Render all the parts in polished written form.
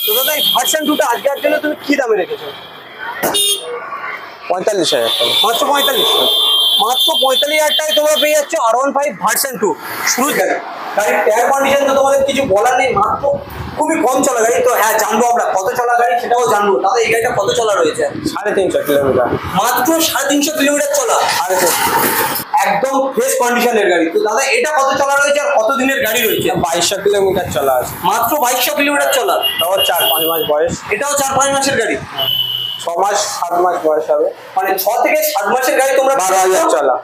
তো দাদা এই ভার্সন 2টা আজকের জন্য তুমি কি দামে রেখেছো? 45,000 টাকা। মাত্র 45। মাত্র 45,000 টাকায় তোমরা পেয়ে যাচ্ছ R15 ভার্সন 2 শুরু গাড়ি। গাড়ির টায়ার কন্ডিশন তো তোমাদের কিছু বলার নেই, মাত্র খুবই কম চলা গাড়ি। তো হ্যাঁ, জানবো আমরা কত চলা গাড়ি সেটাও জানবো। দাদা এই গাড়িটা কত চলা রয়েছে? 350 কিলোমিটার। মাত্র 350 কিলোমিটার চলা। আর একদম ফ্রেশ কন্ডিশনের গাড়ি। তো দাদা এটা কত চলা রয়েছে আর কত দিনের গাড়ি রয়েছে? 2200 কিলোমিটার চলা আছে। মাত্র 2200 কিলোমিটার চলা। তাও 4-5 মাস বয়স। এটাও 4-5 মাসের গাড়ি। 6 মাস 7 মাস বয়স হবে, মানে 6 থেকে 7 মাসের গাড়ি তোমরা 12,000 চলা।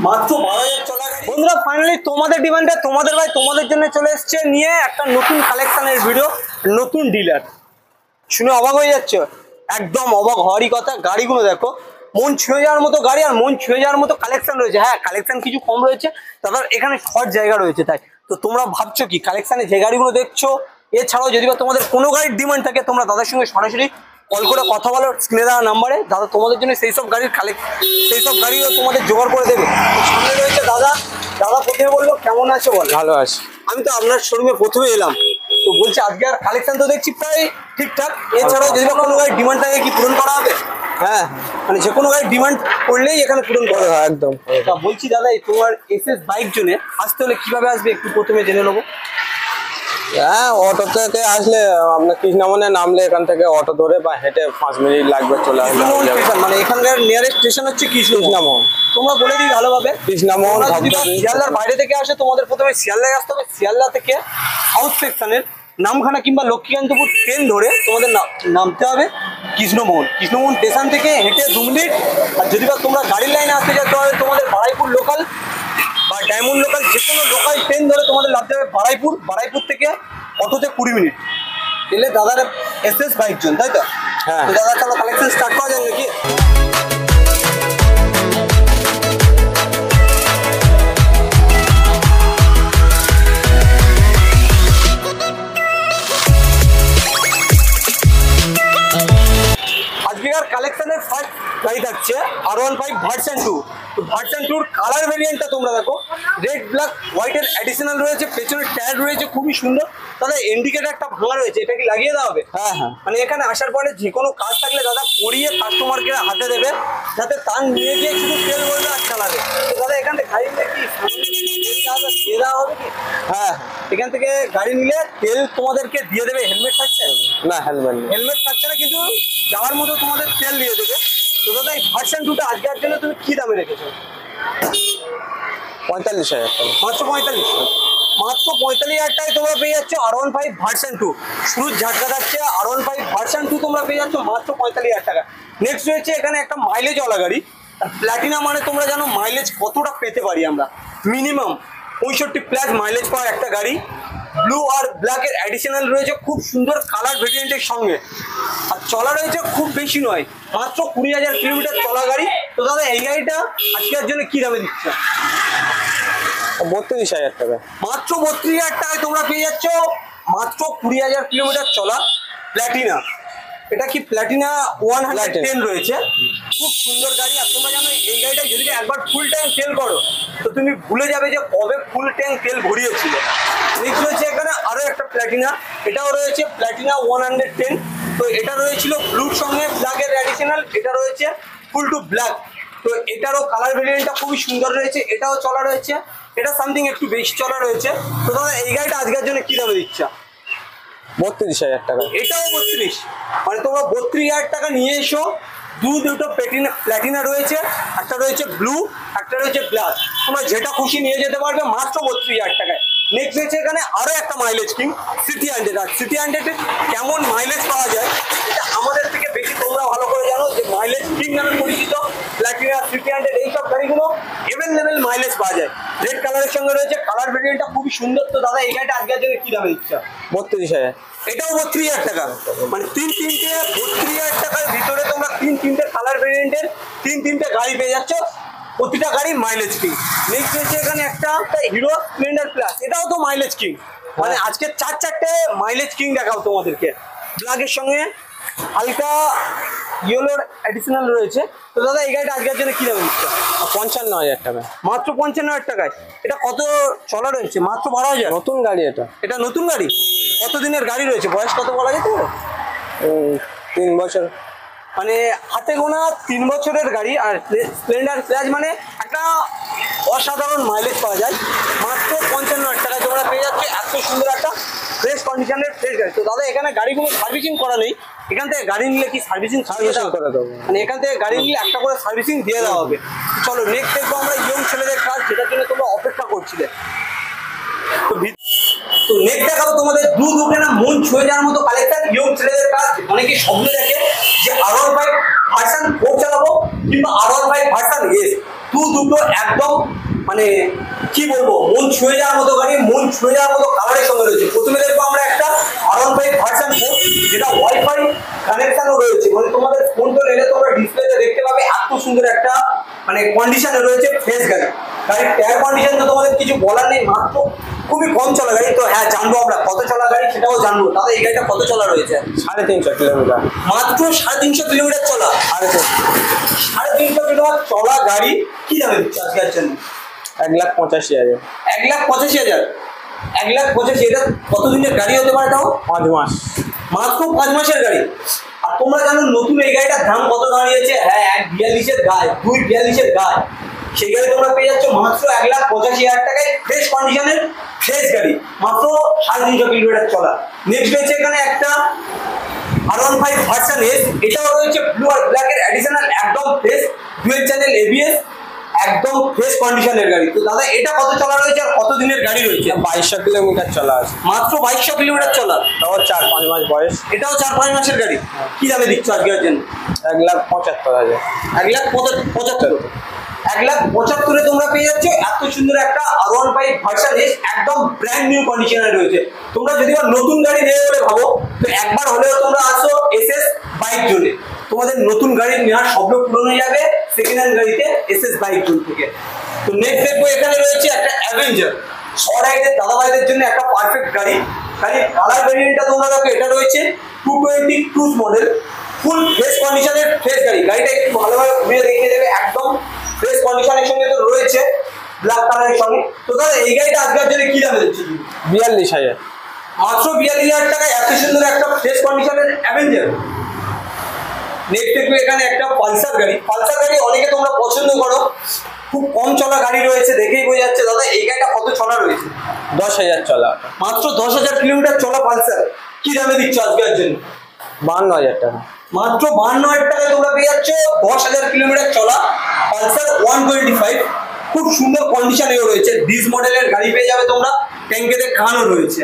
মাত্র 12,000 চলা গাড়ি। বন্ধুরা ফাইনালি তোমাদের ডিমান্ডে তোমাদের ভাই তোমাদের জন্য চলে এসেছে নিয়ে একটা নতুন কালেকশনের ভিডিও, নতুন ডিলার। শুনে অবাক হয়ে যাচ্ছ? একদম অবাক হওয়ারই কথা। গাড়িগুলো দেখো, মন ছুঁয়ে যাওয়ার মতো গাড়ি আর মন ছুঁয়ে যাওয়ার মতো কালেকশন রয়েছে। হ্যাঁ, কালেকশন কিছু কম রয়েছে, তারপর এখানে শর্ট জায়গা রয়েছে। তাই তো তোমরা ভাবছো কি কালেকশনে যে গাড়িগুলো দেখছো, এছাড়াও যদি বা তোমাদের কোনো গাড়ির ডিমান্ড থাকে তোমরা দাদার সঙ্গে সরাসরি কল করে কথা বলো স্ক্রিনে দেওয়া নাম্বারে। দাদা তোমাদের জন্য সেই সব গাড়িও তোমাদের জোগাড় করে দেবে। সামনে রয়েছে দাদা। দাদা প্রথমে বলবো কেমন আছো বল? ভালো আছে। আমি তো আপনার শোরুমে প্রথমে এলাম, তো বলছি আজকে আর কালেকশন তো দেখছি প্রায় ঠিকঠাক। এছাড়াও যদি কোনো গাড়ির ডিমান্ড থাকে কি পূরণ করা হবে? হ্যাঁ, মানে যে কোনো গাড়ির ডিমান্ড করলেই এখানে পূরণ করা হয়। একদম। তা বলছি দাদা এই তোমার এসএস বাইক জোনে আসতে হলে কিভাবে আসবে একটু প্রথমে জেনে নেবো। হ্যাঁ, অটো থেকে আসলে আপনার কৃষ্ণমোহনে নামলে এখান থেকে অটো ধরে বা হেঁটে 5 মিনিট লাগবে, চলে আসবে। কৃষ্ণমোহন স্টেশন, মানে এখানকার নিয়ারেস্ট স্টেশন হচ্ছে কৃষ্ণমোহন। তোমরা বলে দিই ভালোভাবে। কৃষ্ণমোহন শিয়ালদার বাইরে থেকে আসে তোমাদের প্রথমে শিয়ালদায় আসতে হবে। শিয়ালদা থেকে সাউথ সেকশনের নামখানা কিংবা লক্ষ্মীকান্তপুর ট্রেন ধরে তোমাদের নামতে হবে কৃষ্ণমোহন। কৃষ্ণমোহন স্টেশন থেকে হেঁটে 2 মিনিট। আর যদি বা তোমরা গাড়ির লাইনে আসতে চাও তাহলে তোমাদের বারাইপুর লোকাল বা ডায়মন্ড লোকাল যে কোনো লোকাল ট্রেন ধরে তোমাদের নামতে হবে বারাইপুর। বারাইপুর থেকে অটোতে 20 মিনিট এলে দাদার এসএস বাইক জোন, তাই তো? হ্যাঁ। তো দাদা চলো কালেকশন স্টার্ট করা যায় নাকি? আজকের কালেকশনের ফার্স্ট গাড়ি থাকছে R15 ভার্সন 2। তো ভার্সন 2 কালার ভেরিয়েন্টটা তোমরা দেখো, রেড ব্ল্যাক হোয়াইটের অ্যাডিশনাল রয়েছে। পেছনের টায়ার রয়েছে খুবই সুন্দর। তাহলে ইন্ডিকেটর একটা ভাঙা রয়েছে, এটা কি লাগিয়ে দেওয়া হবে? হ্যাঁ হ্যাঁ। মানে এখানে আসার পরে যে কোনো কাজ থাকলে দাদা করিয়ে কাস্টমারকে হাতে দেবে, যাতে তার নিয়ে গিয়ে শুধু তেল বলবে আর চালাবে। তো দাদা এখান থেকে গাড়ি নিলে কি দিয়ে দেওয়া হবে কি? হ্যাঁ, এখান থেকে গাড়ি নিলে তেল তোমাদেরকে দিয়ে দেবে। হেলমেট থাকছে না হেলমেট নেই। হেলমেট থাকছে না, কিন্তু যাওয়ার মতো তোমাদের তেল দিয়ে দেবে। তো দাদা এই ভার্সন 2টা আজকের জন্য তুমি কি দামে রেখেছো? 45,000 টাকা। মাত্র 45। মাত্র 45,000 টাকায় তোমরা পেয়ে যাচ্ছ R15 ভার্সন 2 শুরু ঝাটকা থাকছে। R15 ভার্সন 2 তোমরা পেয়ে যাচ্ছ মাত্র 45,000 টাকা। নেক্সট রয়েছে এখানে একটা মাইলেজ ওয়ালা গাড়ি। আর প্ল্যাটিনা মানে তোমরা জানো মাইলেজ কতটা পেতে পারি আমরা। মিনিমাম 65+ মাইলেজ পাওয়ার একটা গাড়ি। ব্লু আর ব্ল্যাকের অ্যাডিশনাল রয়েছে, খুব সুন্দর কালার ভেরিয়েন্টের সঙ্গে। আর চলা রয়েছে খুব বেশি নয়, মাত্র 20,000 কিলোমিটার চলা গাড়ি। তো দাদা এই গাড়িটা আজকের জন্য কি দামে দিচ্ছে? 32,000 টাকা। মাত্র 32,000 টাকায় তোমরা পেয়ে যাচ্ছ মাত্র 20,000 কিলোমিটার চলা প্ল্যাটিনা। এটা কি প্ল্যাটিনা 110 রয়েছে, খুব সুন্দর গাড়ি। আর তোমরা জানো এই গাড়িটা যদি একবার ফুল ট্যাঙ্ক তেল করো তো তুমি ভুলে যাবে যে কবে ফুল ট্যাঙ্ক তেল ভরিয়েছিল। নেক্সট রয়েছে এখানে আরও একটা প্ল্যাটিনা, এটাও রয়েছে প্ল্যাটিনা 110। তো এটা রয়েছিল ব্লুর সঙ্গে ব্ল্যাকের অ্যাডিশনাল, এটা রয়েছে ফুল টু ব্ল্যাক। তো এটারও কালার ভেরিয়েন্টটা খুবই সুন্দর রয়েছে, এটাও চলা রয়েছে। এটা সামথিং একটু বেশি চলা রয়েছে। তো দাদা এই গাড়িটা আজকের জন্য কি দামে দিচ্ছ? 32,000 টাকা। এটাও 32। মানে তোমরা 32,000 টাকা নিয়ে এসো। দুটো প্ল্যাটিনা রয়েছে, একটা রয়েছে ব্লু, একটা রয়েছে ব্ল্যাক। তোমরা যেটা খুশি নিয়ে যেতে পারবে মাত্র 32,000 টাকায়। নেক্সট রয়েছে এখানে আরও একটা মাইলেজ কিং সিটি 100। আর সিটি 100 কেমন মাইলেজ পাওয়া যায় এটা আমাদের থেকে বেশি তোমরা ভালো করে জানো, যে মাইলেজ কিং নামে পরিচিত প্ল্যাটিনা সিটি 100 এইসব গাড়িগুলো এভেলেবেল মাইলেজ পাওয়া যায়। রেড কালারের সঙ্গে রয়েছে, কালার ভেরিয়েন্টটা খুবই সুন্দর। তো দাদা এই গাড়িটা আজকের জন্য কি দামে দিচ্ছ? 32,000। এটাও 32,000 টাকা। মানে 32,000 টাকার ভিতরে তোমরা 3 কালার ভেরিয়েন্টের 3 গাড়ি পেয়ে যাচ্ছ, প্রতিটা গাড়ি মাইলেজ কিং। নেক্সট হচ্ছে এখানে একটা হিরো স্প্লেন্ডার প্লাস, এটাও তো মাইলেজ কিং। মানে আজকে 4 মাইলেজ কিং দেখাও তোমাদেরকে। ব্ল্যাকের সঙ্গে হালকা ইয়েলোর অ্যাডিশনাল রয়েছে। তো দাদা এই গাড়িটা আজকের জন্য কি দাম দিচ্ছে? 55,000 টাকা। মাত্র 55,000 টাকায়। এটা কত চলা রয়েছে? মাত্র 12,000। নতুন গাড়ি এটা। এটা নতুন গাড়ি? কতদিনের গাড়ি রয়েছে? বয়স কত বলা যেতে পারে? 3 বছর। মানে হাতে গোনা 3 বছরের গাড়ি। আর স্প্লেন্ডার প্লাস মানে একটা অসাধারণ মাইলেজ পাওয়া যায়। মাত্র 55,000 টাকায় তোমরা পেয়ে যাচ্ছে এত সুন্দর একটা ফ্রেশ কন্ডিশনের ফ্রেশ গাড়ি। তো দাদা এখানে গাড়িগুলো সার্ভিসিং করা নেই, এখান থেকে গাড়ি নিলে কি সার্ভিসিং করে দেবো। মানে এখান থেকে গাড়ি নিলে একটা করে সার্ভিসিং দিয়ে দেওয়া হবে। চলো নেক্সট দেখবো আমরা ইয়ং ছেলেদের কাজ, যেটার জন্য তোমরা অপেক্ষা করছিলে। তো নেক্সট দেখাবো তোমাদের দুটো না মন ছুঁয়ে যাওয়ার মতো কালেকশন ইয়ং ছেলেদের কাজ। অনেকে স্বপ্ন দেখে যে R15 ভার্সন 4 চালাবো কিংবা R15 ভার্সন S, দুটো একদম মানে কি বলবো মন ছুঁয়ে যাওয়ার মতো গাড়ি, মন ছুঁয়ে যাওয়ার মতো কালারের সঙ্গে রয়েছে। প্রথমে দেখবো আমরা একটা R15 ভার্সন 4, যেটা ওয়াইফাই কানেকশনও রয়েছে। মানে তোমাদের ফোন তো নিলে তোমরা ডিসপ্লেতে দেখতে পাবে এত সুন্দর একটা মানে কন্ডিশনে রয়েছে ফ্রেশ গাড়ি। গাড়ির টায়ার কন্ডিশন তো তোমাদের কিছু বলার নেই, মাত্র খুবই কম চলা গাড়ি। তো হ্যাঁ জানবো আমরা কত চলা গাড়ি সেটাও জানবো। তাহলে এই গাড়িটা কত চলা রয়েছে? 350 কিলোমিটার। মাত্র 350 কিলোমিটার চলা। 350 কিলোমিটার চলা গাড়ি কি দামে দিচ্ছে আজকের জন্য? 1,85,000। 1,85,000। 1,85,000 এটা কতদিনের গাড়ি হতে পারে তাও? 5 মাস। মাত্র 5 মাসের গাড়ি। আর তোমরা জানো নতুন এই গাড়িটার দাম কত দাঁড়িয়েছে? হ্যাঁ 1,42,000 গায়ে, 2,42,000 গায়ে। সেই গাড়ি তোমরা পেয়ে যাচ্ছ মাত্র 1,85,000 টাকায় ফ্রেশ কন্ডিশনের ফ্রেশ গাড়ি, মাত্র 350 কিলোমিটার চলা। নেক্সট রয়েছে এখানে একটা R15 ভার্সন S, এটাও রয়েছে ব্লু আর ব্ল্যাকের অ্যাডিশনাল, একদম ফ্রেশ ডুয়েল চ্যানেল ABS, একদম ফ্রেশ কন্ডিশনের গাড়ি। তো দাদা এটা কত চলা রয়েছে আর কত দিনের গাড়ি রয়েছে? 2200 কিলোমিটার চলা আছে। মাত্র 2200 কিলোমিটার চলা। তাও 4-5 মাস বয়স। এটাও 4-5 মাসের গাড়ি। কি দামে দিচ্ছ আজকের জন্য? 1,75,000। 1,75,000। 1,75,000 তোমরা পেয়ে যাচ্ছ এত সুন্দর একটা R15 ভার্সন S, একদম ব্র্যান্ড নিউ কন্ডিশনে রয়েছে। তোমরা যদি নতুন গাড়ি নেবে বলে ভাবো তো একবার হলেও তোমরা আসো SS বাইক জোনে, তোমাদের নতুন গাড়ি নেওয়ার স্বপ্ন পূরণ হয়ে যাবে সেকেন্ড হ্যান্ড গাড়িতে SS বাইক জোন থেকে। তো নেক্সট দেখবো এখানে রয়েছে একটা অ্যাভেঞ্জার, সরাইদের দাদা ভাইদের জন্য একটা পারফেক্ট গাড়ি। গাড়ির কালার ভেরিয়েন্টটা তোমরা দেখো, এটা রয়েছে 220 ক্রুজ মডেল, ফুল ফ্রেশ কন্ডিশনের ফ্রেশ গাড়ি। গাড়িটা একটু ভালোভাবে ঘুরিয়ে দেখিয়ে দেবে, একদম ফ্রেশ কন্ডিশনের সঙ্গে তো রয়েছে ব্ল্যাক কালারের সঙ্গে। তো দাদা এই গাড়িটা আজকের জন্য কি দামে দিচ্ছে? 42,000। মাত্র 42,000 টাকায় এত সুন্দর একটা ফ্রেশ কন্ডিশনের অ্যাভেঞ্জার। নেক্সট দেখবে এখানে একটা পালসার গাড়ি। পালসার গাড়ি অনেকে তোমরা পছন্দ করো, খুব কম চলা গাড়ি রয়েছে, দেখেই বোঝা যাচ্ছে। দাদা এই গাড়িটা কত চলা রয়েছে? 10,000 চলা। মাত্র 10,000 কিলোমিটার চলা পালসার। কি দামে দিচ্ছ আজকের জন্য? 52,000 টাকা। মাত্র 52,000 টাকায় তোমরা পেয়ে যাচ্ছ 10,000 কিলোমিটার চলা পালসার 125। খুব সুন্দর কন্ডিশনেও রয়েছে, ডিস মডেলের গাড়ি পেয়ে যাবে তোমরা, ট্যাঙ্কেতে কানও রয়েছে।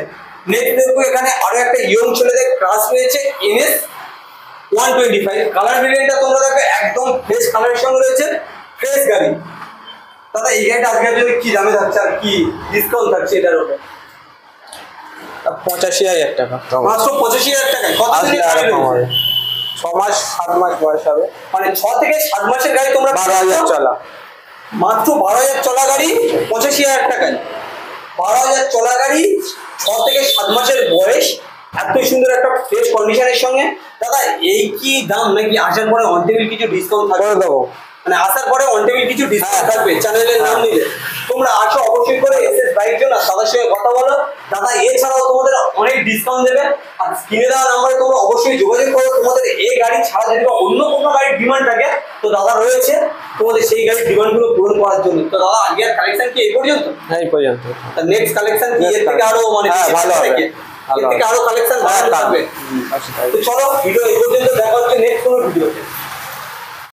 নেক্সট দেখবো এখানে আরো একটা ইয়ং ছেলেদের ক্রাশ রয়েছে NS 125। কালার ভেরিয়েন্টটা তোমরা দেখো একদম ফ্রেশ কালারের সঙ্গে রয়েছে, ফ্রেশ গাড়ি। দাদা এই গাড়িটা আজকের জন্য কি দামে থাকছে আর কি ডিসকাউন্ট থাকছে এটার উপরে? 85,000 টাকা। মাত্র 85,000 টাকায়। কত দিনের গাড়ি রয়েছে? 6 মাস 7 মাস বয়স হবে। মানে 6 থেকে 7 মাসের গাড়ি তোমরা 12,000 চলা। মাত্র 12,000 চলা গাড়ি 85,000 টাকায়। 12,000 চলা গাড়ি, 6 থেকে 7 মাসের বয়স, এত সুন্দর একটা ফ্রেশ কন্ডিশনের সঙ্গে। দাদা এই কি দাম নাকি আসার পরে অন টেবিল কিছু ডিসকাউন্ট থাকবে? করে দেবো। মানে আসার পরে অন টেবিল কিছু ডিসকাউন্ট থাকবে চ্যানেলের নাম নিলে? তোমরা আসো অবশ্যই করে SS বাইক জোন আর দাদার সঙ্গে কথা বলো। দাদা এছাড়াও তোমাদের অনেক ডিসকাউন্ট দেবে। আর স্ক্রিনে দেওয়া নাম্বারে তোমরা অবশ্যই যোগাযোগ করো। তোমাদের এই গাড়ি ছাড়া যদি অন্য কোনো গাড়ির ডিমান্ড থাকে তো দাদা রয়েছে তোমাদের সেই গাড়ির ডিমান্ডগুলো পূরণ করার জন্য। তো দাদা আজকের কালেকশন কি এই পর্যন্ত? হ্যাঁ এই পর্যন্ত। নেক্সট কালেকশন কি এর থেকে আরো মানে ভালো হবে? এর থেকে আরো কালেকশন ভালো থাকবে। তো চলো ভিডিও এই পর্যন্ত, দেখা হচ্ছে নেক্সট কোনো ভিডিওতে।